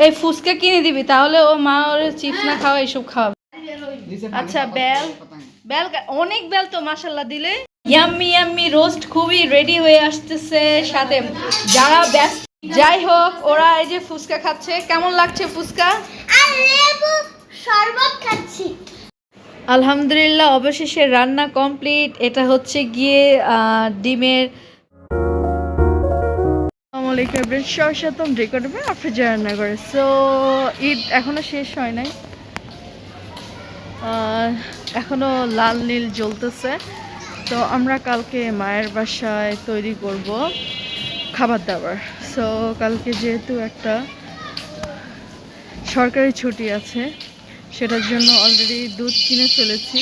এই ফুচকা কিনে দিবি, তাহলে ও মা ওর চিপস না খাওয়া এইসব খাওয়াবে। আচ্ছা বেল বেল অনেক বেল তো মাশাল্লাহ দিলে। ইয়াম্মি ইয়াম্মি রোস্ট খুবই রেডি হয়ে আসতেছে, সাথে যারা ব্যস্ত, যাই হোক ওরা এই যে ফুচকা খাচ্ছে। কেমন লাগছে ফুচকা? আর লেবু শরবত খাচ্ছি। আলহামদুলিল্লাহ অবশেষে রান্না কমপ্লিট। এটা হচ্ছে গিয়ে ডিমের রান্না করে। সো ঈদ এখনো শেষ হয় নাই, এখনো লাল নীল জ্বলতেছে। তো আমরা কালকে মায়ের বাসায় তৈরি করব খাবার দাবার। সো কালকে যেহেতু একটা সরকারি ছুটি আছে, সেটার জন্য অলরেডি দুধ কিনে ফেলেছি,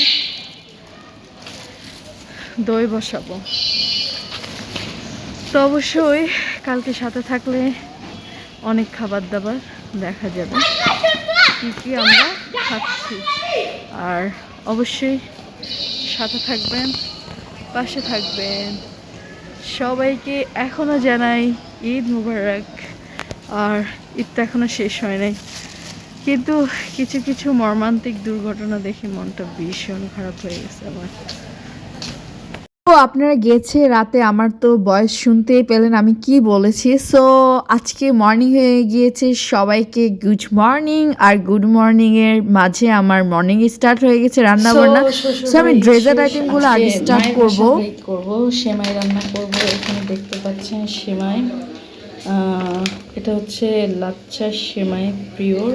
দই বসাবো। তো অবশ্যই কালকে সাথে থাকলে অনেক খাবার দাবার দেখা যাবে কি কি আমরা খাচ্ছি। আর অবশ্যই সাথে থাকবেন, পাশে থাকবেন। সবাইকে এখনো জানাই ঈদ মুবারক। আর ঈদ তো এখনো শেষ হয় নাই, কিন্তু কিছু কিছু মর্মান্তিক দুর্ঘটনা দেখে মনটা ভীষণ খারাপ হয়ে গেছে আমার। তো আপনারা গেছে রাতে আমার তো ভয়েস শুনতেই পেলেন আমি কি বলেছি। সো আজকে মর্নিং হয়ে গিয়েছে, সবাইকে গুড মর্নিং। আর গুড মর্নিং এর মাঝে আমার মর্নিং স্টার্ট হয়ে গেছে রান্না বান্না। সো আমি ডেজার্ট আইটেমগুলো আগে স্টার্ট করব। সেমাই রান্না করব। এখানে দেখতে পাচ্ছেন সেমাই, এটা হচ্ছে লাচ্ছা সেমাই পিওর।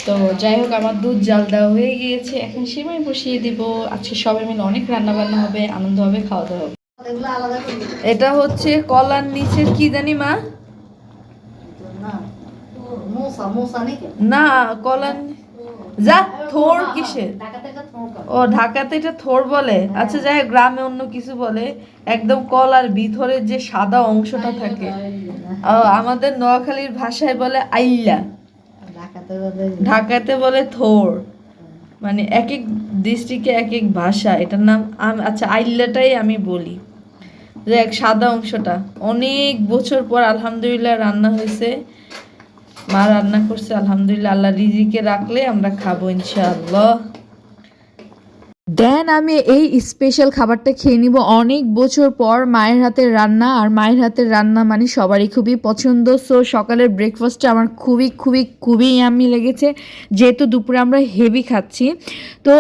তো যাই হোক আমার দুধ জাল দেওয়া হয়ে গিয়েছে, এখন সেমাই বসিয়ে দিব। আজকে সবাই মিলে অনেক রান্না বান্না হবে, আনন্দ হবে, খাওয়া দাওয়া হবে। এটা হচ্ছে কলার নিচের কি জানি মা, না কলার যা থোর কিসের, ও ঢাকাতে এটা থোর বলে। আচ্ছা যাই হোক, গ্রামে অন্য কিছু বলে। একদম কলার ভিতরে যে সাদা অংশটা থাকে, আমাদের নোয়াখালীর ভাষায় বলে আইল্লা, ঢাকাতে বলে থোর। মানে এক এক ডিস্ট্রিক্টে এক এক ভাষা, এটার নাম। আচ্ছা আইল্লাটাই আমি বলি, যে এক সাদা অংশটা। অনেক বছর পর আলহামদুলিল্লাহ রান্না হয়েছে, মা রান্না করছে আলহামদুলিল্লাহ। আল্লাহ রিজিকে রাখলে আমরা খাবো ইনশাআল্লাহ। দেন আমি এই স্পেশাল খাবারটা খেয়ে নিব অনেক বছর পর, মায়ের হাতের রান্না। আর মায়ের হাতের রান্না মানে সবারই খুবই পছন্দ। সো সকালের ব্রেকফাস্টটা আমার খুবই খুবই খুবই ইয়াম্মি লেগেছে, যেহেতু দুপুরে আমরা হেভি খাচ্ছি। তো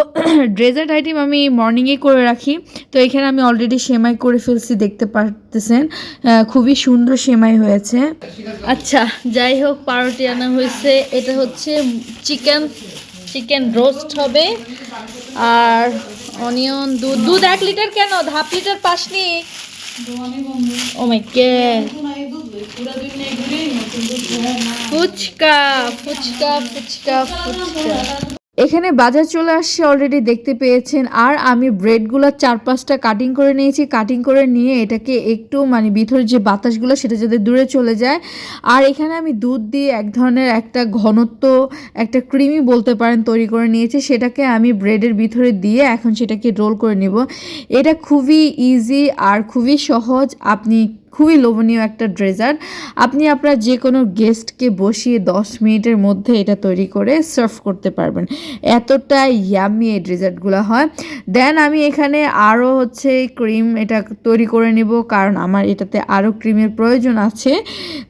ডেজার্ট আইটেম আমি মর্নিংয়ে করে রাখি। তো এখানে আমি অলরেডি সেমাই করে ফেলছি, দেখতে পারতেছেন খুবই সুন্দর সেমাই হয়েছে। আচ্ছা যাই হোক, পাউরুটি আনা হয়েছে। এটা হচ্ছে চিকেন রোস্ট হবে। আর অনিয়ন, দুধ 1 লিটার কেন, হাফ লিটার পাসনি? ও মাই গড, ফুচকা ফুচকা ফুচকা ফুচকা। এখানে বাজার চলে আসছে অলরেডি, দেখতে পেয়েছেন। আর আমি ব্রেডগুলো 4-5টা কাটিং করে নিয়েছি। কাটিং করে নিয়ে এটাকে একটু মানে ভিতরে যে বাতাসগুলো সেটা যাতে দূরে চলে যায়। আর এখানে আমি দুধ দিয়ে এক ধরনের একটা ঘনত্ব, একটা ক্রিমি বলতে পারেন, তৈরি করে নিয়েছি। সেটাকে আমি ব্রেডের ভিতরে দিয়ে এখন সেটাকে রোল করে নিব। এটা খুবই ইজি আর খুবই সহজ, আপনি খুবই লোভনীয় একটা ডেজার্ট। আপনি আপনার যে কোনো গেস্টকে বসিয়ে 10 মিনিটের মধ্যে এটা তৈরি করে সার্ভ করতে পারবেন, এতটা ইয়াম্মি এই ডেজার্টগুলো হয়। দেন আমি এখানে আরও হচ্ছে ক্রিম এটা তৈরি করে নেব, কারণ আমার এটাতে আরও ক্রিমের প্রয়োজন আছে।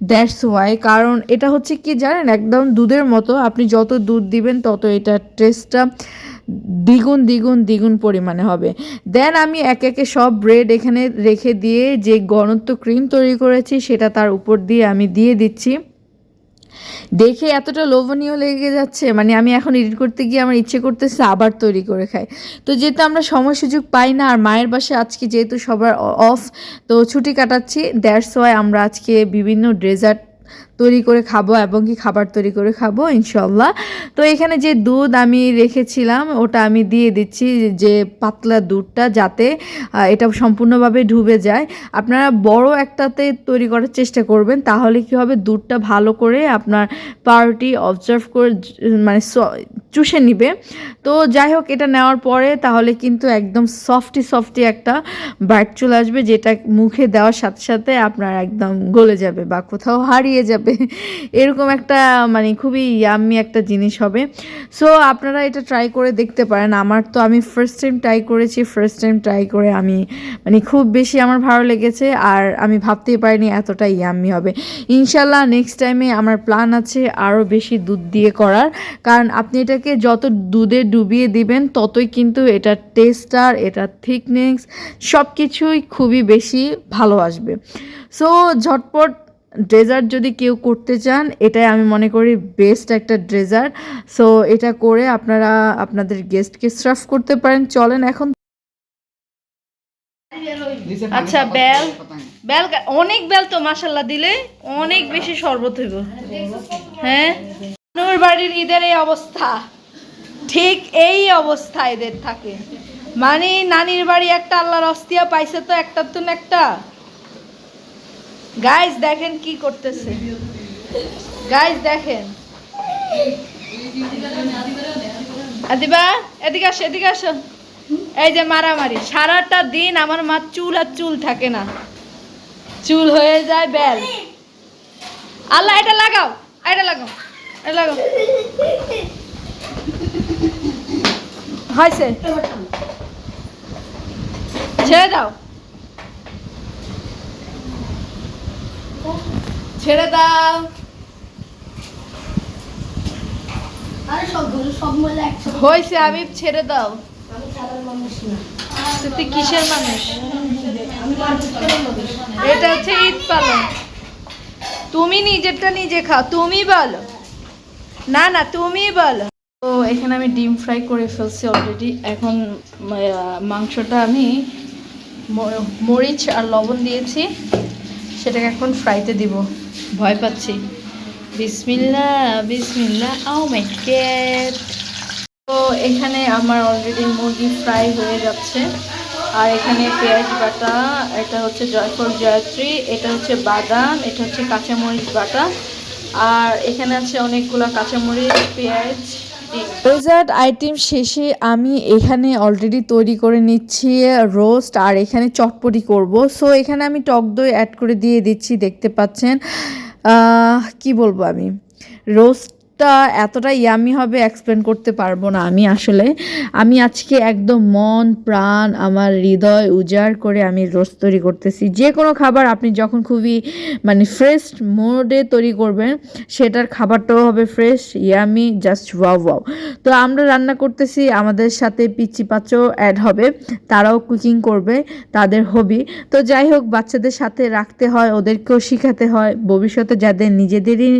দ্যাটস ওয়াই, কারণ এটা হচ্ছে কি জানেন, একদম দুধের মতো। আপনি যত দুধ দিবেন তত এটা টেস্টটা দ্বিগুণ দ্বিগুণ দ্বিগুণ পরিমাণে হবে। দেন আমি একে একে সব ব্রেড এখানে রেখে দিয়ে যে ঘনত্ব ক্রিম তৈরি করেছি সেটা তার উপর দিয়ে আমি দিয়ে দিচ্ছি। দেখে এতটা লোভনীয় লেগে যাচ্ছে, মানে আমি এখন এডিট করতে গিয়ে আমার ইচ্ছে করতেছে আবার তৈরি করে খাই। তো যেহেতু আমরা সময় সুযোগ পাই না, আর মায়ের বাসায় আজকে যেহেতু সবার অফ, তো ছুটি কাটাচ্ছি। দ্যাটস ওয়াই আমরা আজকে বিভিন্ন ডেজার্ট তৈরি করে খাবো এবং কি খাবার তৈরি করে খাবো ইনশাল্লাহ। তো এখানে যে দুধ আমি রেখেছিলাম ওটা আমি দিয়ে দিচ্ছি, যে পাতলা দুধটা, যাতে এটা সম্পূর্ণভাবে ডুবে যায়। আপনারা বড় একটাতে তৈরি করার চেষ্টা করবেন, তাহলে কি হবে, দুধটা ভালো করে আপনার পাউরুটি অবজার্ভ করে মানে চুষে নিবে। তো যাই হোক, এটা নেওয়ার পরে তাহলে কিন্তু একদম সফটি একটা বাইট চলে আসবে, যেটা মুখে দেওয়ার সাথে সাথে আপনার একদম গলে যাবে বা কোথাও হারিয়ে যাবে এরকম একটা মানে খুবই ইয়াম্মি একটা জিনিস হবে। সো আপনারা এটা ট্রাই করে দেখতে পারেন। আমি ফার্স্ট টাইম ট্রাই করে আমি মানে খুব বেশি আমার ভালো লেগেছে, আর আমি ভাবতেই পারিনি এতটা ইয়াম্মি হবে। ইনশাল্লাহ নেক্সট টাইমে আমার প্ল্যান আছে আরও বেশি দুধ দিয়ে করার, কারণ আপনি এটাকে যত দুধে ডুবিয়ে দিবেন ততই কিন্তু এটার টেস্ট আর এটার থিকনেস সব কিছুই খুবই বেশি ভালো আসবে। সো ঝটপট ডেজার্ট যদি কেউ করতে চান, এটাই আমি মনে করি বেস্ট একটা ডেজার্ট। সো এটা করে আপনারা আপনাদের গেস্টকে সার্ভ করতে পারেন। চলেন এখন। আচ্ছা, বেল অনেক বেল তো মাশাল্লাহ দিলে অনেক বেশি শরবত হইব। হ্যাঁ, নানুর বাড়ির ঈদের এই অবস্থা, ঠিক এই অবস্থা এদের থাকে। মানে নানির বাড়ি একটা আল্লাহর অস্তিয়া পাইছে তো একটার তো একটা। গাইস দেখেন কি করতেছে, গাইস দেখেন। আদিবা এদিকে আসো, এদিকে আসো। এই যে মারামারি সারাটা দিন, আমার মা চুল আর চুল থাকে না, চুল হয়ে যায় বেল। আল্লাহ, এটা লাগাও, এটা লাগাও, এটা লাগাও। হয়েছে, ছেড়ে দাও, ছেড়ে দাও। হয়েছে আবিব, ছেড়ে দাও। তুই কিসের মানুষ? এটা হচ্ছে ঈদ পালন, তুমি নিজেরটা নিজে খাও, তুমি বলো। না না, তুমি বলো। তো এখানে আমি ডিম ফ্রাই করে ফেলছি অলরেডি। এখন মাংসটা আমি মরিচ আর লবণ দিয়েছি, সেটাকে এখন ফ্রাইতে দিব। ভয় পাচ্ছি। বিসমিল্লাহ বিসমিল্লাহ, ও মাই গড। তো এখানে আমার অলরেডি মুরগি ফ্রাই হয়ে যাচ্ছে, আর এখানে পেঁয়াজ বাটা, এটা হচ্ছে জয়ফল জয়ত্রী, এটা হচ্ছে বাদাম, এটা হচ্ছে কাঁচামরিচ বাটা, আর এখানে আছে অনেকগুলো কাঁচামরিচ, পেঁয়াজ। ডেজার্ট আইটেম শেষে আমি এখানে অলরেডি তৈরি করে নিচ্ছি রোস্ট, আর এখানে চটপটি করব। সো এখানে আমি টক দই অ্যাড করে দিয়ে দিচ্ছি, দেখতে পাচ্ছেন। কি বলবো, আমি রোস্টটা এতটা ইয়ামি হবে এক্সপ্লেন করতে পারবো না। আমি আজকে একদম মন প্রাণ আমার হৃদয় উজাড় করে আমি রোস্ট তৈরি করতেছি। যে কোনো খাবার আপনি যখন খুবই মানে ফ্রেশ মোডে তৈরি করবেন, সেটার খাবারটাও হবে fresh, yummy, just wow wow. তো আমরা রান্না করতেছি, আমাদের সাথে পিচ্চি পাচ্চও অ্যাড হবে, তারাও কুকিং করবে, তাদের হবি। তো যাই হোক, বাচ্চাদের সাথে রাখতে হয়, ওদেরকেও শেখাতে হয়, ভবিষ্যতে যাদের নিজেদেরই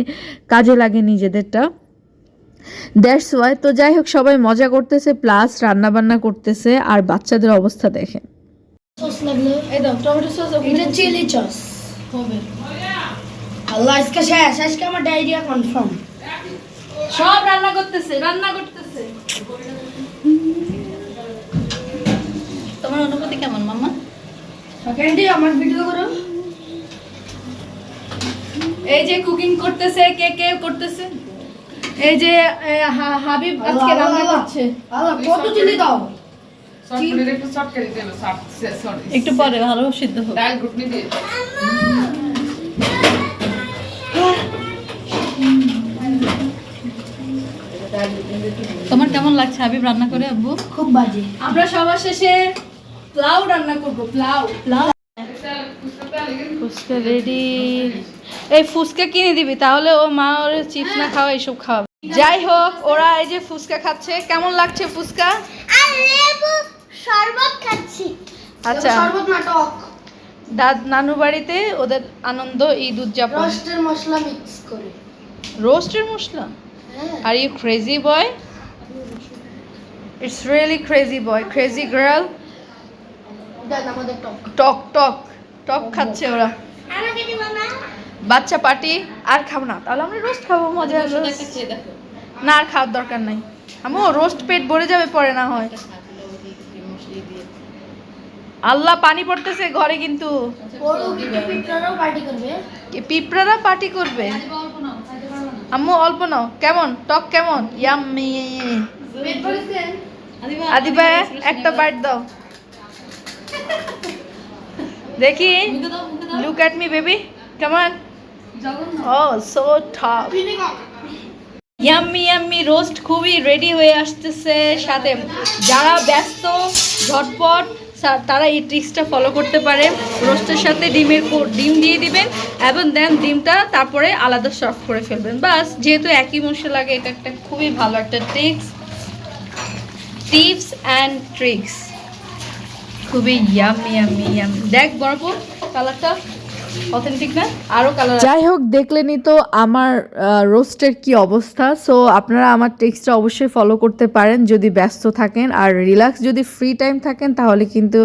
কাজে লাগে নিজেদেরটা, দ্যাটস ওয়াই। তো যাই হোক, সবাই মজা করতেছে প্লাস রান্না বান্না করতেছে, আর বাচ্চাদের অবস্থা দেখেন। সস লাগলো, এই দাও টমেটো সস, এটা চিলি সস হবে। আল্লাহ, আজকে শেষ, আজকে আমার ডায়রিয়া কনফার্ম। সব রান্না করতেছে। তোমার অনুভূতি কেমন মাম্মা? ক্যান্ডি, আমার ভিডিও করো। এই যে কুকিং করতেছে, কে করতেছে, এই যে হাবিব আজকে রান্না করছে। আল্লাহ, কত চিলি দাও। একটু পরে ভালো সিদ্ধ হবে। তোমার কেমন লাগছে হাবিব রান্না করে আব্বু? খুব বাজে। আমরা সবার শেষে পোলাও রান্না করব। পোলাও ফুচকা রেডি। এই ফুচকা কিনে দিবি, তাহলে ও মা ওর চিপস না খাওয়া এইসব খাওয়াবে। যাই হোক, ওরা এই যে ফুচকা খাচ্ছে। কেমন লাগছে ফুচকা? আর লেবু শরবত খাচ্ছি। আচ্ছা, শরবত না, টক। নানু বাড়িতে ওদের আনন্দ ঈদ উদযাপন। রোস্টের মশলা মিক্স করে। রোস্টের মশলা? Are you crazy boy? It's really crazy boy, crazy girl. Then আমাদের টক। টক টক টক খাচ্ছে ওরা। আমাকে দিব না? বাচ্চা পার্টি। আর খাবো না, তাহলে আমরা রোস্ট খাবো, মজা না, আর খাওয়ার দরকার নাই। আমু রোস্ট পেট ভরে যাবে পরে না হয়। আল্লাহ, পানি পড়তেছে ঘরে কিন্তু। পিঁপড়ারাও পার্টি করবে। পিঁপড়ারা পার্টি করবে? আম্মু অল্প নাও, কেমন টক কেমন? ইয়াম্মি। আদিবা একটা বাইট দাও দেখি। লুক এট মি বেবি, কেমন? Oh so top. Yummy yummy roast খুবই রেডি হয়ে আসতেছে। সাথে যারা ব্যস্ত ঝটপট তারা এই ট্রিক্সটা ফলো করতে পারে। রোস্টের সাথে ডিম দিয়ে দিবেন এবং দেন ডিমটা তারপরে আলাদা সার্ভ করে ফেলবেন। বাস, যেহেতু একই মশলাকে, এটা একটা খুবই ভালো একটা টিপস অ্যান্ড ট্রিক্স। খুবই ইয়াম্মি ইয়াম্মি ইয়াম্মি। দেখ বরাবর কালারটা অথেন্টিক না? আরও কালার। যাই হোক, দেখলেনই তো আমার রোস্টের কি অবস্থা। সো আপনারা আমার টেক্সটটা অবশ্যই ফলো করতে পারেন যদি ব্যস্ত থাকেন, আর রিল্যাক্স যদি ফ্রি টাইম থাকেন তাহলে কিন্তু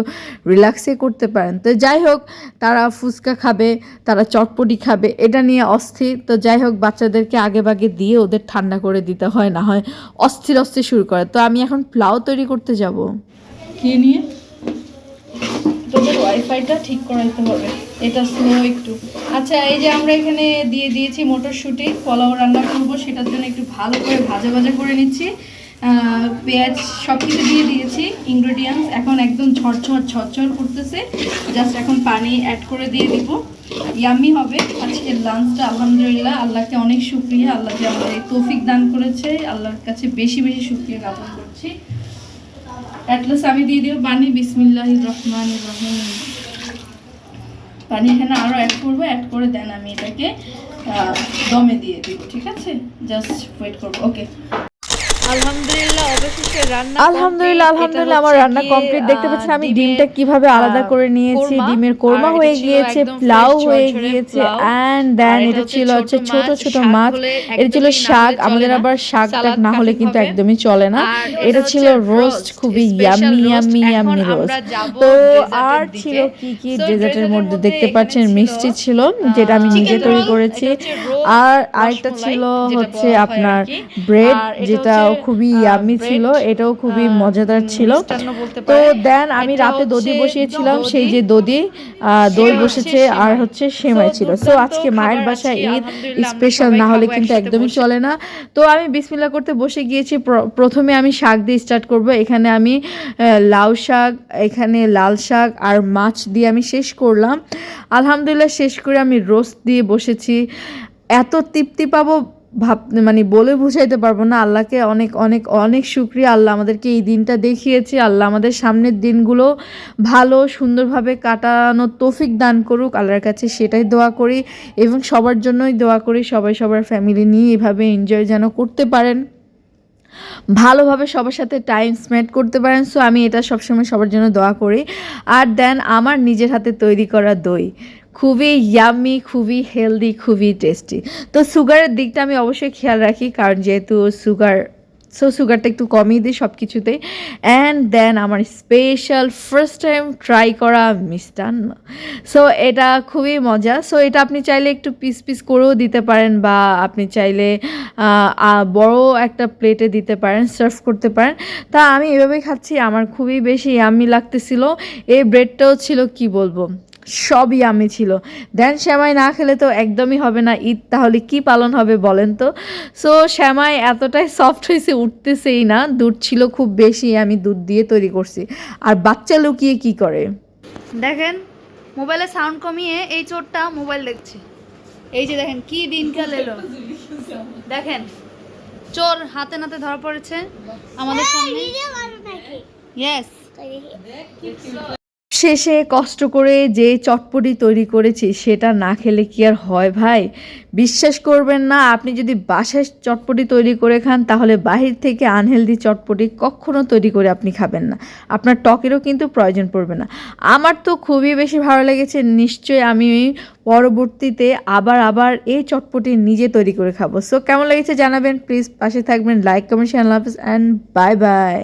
রিল্যাক্সে করতে পারেন। তো যাই হোক, তারা ফুচকা খাবে, তারা চটপটি খাবে, এটা নিয়ে অস্থির। তো যাই হোক, বাচ্চাদেরকে আগে ভাগে দিয়ে ওদের ঠান্ডা করে দিতে হয়, না হয় অস্থির শুরু করে। তো আমি এখন পোলাও তৈরি করতে যাব। কি নিয়ে? তোদের ওয়াইফাইটা ঠিক করাইতে হবে, এটা স্লো একটু। আচ্ছা, এই যে আমরা এখানে দিয়ে দিয়েছি মটরশুঁটি, পোলাও রান্না করবো, সেটার জন্য একটু ভালো করে ভাজা করে নিচ্ছি। পেঁয়াজ সব কিছু দিয়ে দিয়েছি ইনগ্রেডিয়েন্টস। এখন একদম ঝরঝর করতেছে। জাস্ট এখন পানি অ্যাড করে দিয়ে দিব। ইয়াম্মি হবে আজকের লাঞ্চটা। আলহামদুলিল্লাহ, আল্লাহকে অনেক শুকরিয়া। আল্লাহ যে আমাদের এই তৌফিক দান করেছে, আল্লাহর কাছে বেশি বেশি শুকরিয়া জ্ঞাপন করছি। অ্যাটলাস আমি দিয়ে দিব পানি। বিসমিল্লাহির রহমানির রহিম। পানি এখানে আরও অ্যাড করবো, অ্যাড করে দেন আমি এটাকে দমে দিয়ে দিব। ঠিক আছে, জাস্ট ওয়েট করবো। ওকে, আলহামদুলিল্লাহ অবশেষে রান্না আলহামদুলিল্লাহ আমার রান্না কমপ্লিট। দেখতে পাচ্ছেন আমি ডিমটা কিভাবে আলাদা করে নিয়েছি। ডিমের কোরমা হয়ে গিয়েছে, পোলাও হয়ে গিয়েছে, এন্ড দেন এটা ছিল হচ্ছে ছোট ছোট মাছ, এটা ছিল শাক। আমাদের আবার শাকটা না হলে কিন্তু একদমই চলে না। এটা ছিল রোস্ট, খুবই ইয়াম্মি ইয়াম্মি ইয়াম্মি রোস্ট। তো আর ছিল কি কি ডেজার্টের মধ্যে দেখতে পাচ্ছেন, মিষ্টি ছিল যেটা আমি নিজে তৈরি করেছি, আর আরেকটা ছিল হচ্ছে আপনার ব্রেড, যেটা খুবই ইয়াম্মি ছিল, এটাও খুবই মজাদার ছিল। তো দেন আমি রাতে দধি বসিয়েছিলাম, সেই যে দই বসেছে, আর হচ্ছে সেমাই ছিল। সো আজকে মায়ের বাসায় ঈদ স্পেশাল, না হলে কিন্তু একদমই চলে না। তো আমি বিসমিল্লাহ করতে বসে গিয়েছি। প্রথমে আমি শাক দিয়ে স্টার্ট করব। এখানে আমি লাউ শাক, এখানে লাল শাক আর মাছ দিয়ে আমি শেষ করলাম। আলহামদুলিল্লাহ, শেষ করে আমি রোস্ট দিয়ে বসেছি। এত তৃপ্তি পাবো মানে বলে বুঝাইতে পারবো না। আল্লাহকে অনেক অনেক অনেক শুকরিয়া। আল্লাহ আমাদেরকে এই দিনটা দেখিয়েছে। আল্লাহ আমাদের সামনের দিনগুলো ভালো সুন্দরভাবে কাটানোর তৌফিক দান করুক। আল্লাহর কাছে সেটাই দোয়া করি, এবং সবার জন্যই দোয়া করি সবাই সবার ফ্যামিলি নিয়ে এভাবে এনজয় যেন করতে পারেন, ভালোভাবে সবার সাথে টাইম স্পেন্ড করতে পারেন। সো আমি এটা সবসময় সবার জন্য দোয়া করি। আর দেন আমার নিজের হাতে তৈরি করা দই খুবই ইয়াম্মি, খুবই হেলদি, খুবই টেস্টি। তো সুগারের দিকটা আমি অবশ্যই খেয়াল রাখি, কারণ যেহেতু সুগারটা একটু কমিয়ে দিই সব কিছুতেই। অ্যান্ড দেন আমার স্পেশাল ফার্স্ট টাইম ট্রাই করা মিষ্টান্ন। সো এটা খুবই মজা। সো এটা আপনি চাইলে একটু পিস করেও দিতে পারেন, বা আপনি চাইলে বড় একটা প্লেটে দিতে পারেন, সার্ভ করতে পারেন। তা আমি এভাবেই খাচ্ছি, আমার খুবই বেশি ইয়াম্মি লাগতেছিল। এই ব্রেডটাও ছিল কি বলবো, সবই আমি ছিল। দেন শ্যামাই না খেলে তো একদমই হবে না ঈদ, তাহলে কি পালন হবে বলেন তো। সো শ্যামাই এতটাই সফট হয়েছে, উঠতেছেই না। দুধ ছিল খুব বেশি, আমি দুধ দিয়ে তৈরি করছি। আর বাচ্চা লুকিয়ে কি করে দেখেন, মোবাইলে সাউন্ড কমিয়ে এই চোরটা মোবাইল দেখছে। এই যে দেখেন কি দিনকাল এলো, দেখেন চোর হাতে নাতে ধরা পড়েছে আমাদের সামনে। ইয়েস, শেষে কষ্ট করে যে চটপটি তৈরি করেছি সেটা না খেলে কি আর হয় ভাই? বিশ্বাস করবেন না, আপনি যদি বাসায় চটপটি তৈরি করে খান তাহলে বাহির থেকে আনহেলদি চটপটি কখনো তৈরি করে আপনি খাবেন না। আপনার ত্বকেরও কিন্তু প্রয়োজন পড়বে না। আমার তো খুবই বেশি ভালো লেগেছে। নিশ্চয়ই আমি পরবর্তীতে আবার এই চটপটি নিজে তৈরি করে খাবো। সো কেমন লেগেছে জানাবেন প্লিজ, পাশে থাকবেন, লাইক কমেন্ট শেয়ার, আল্লাহ হাফেজ অ্যান্ড বাই বাই।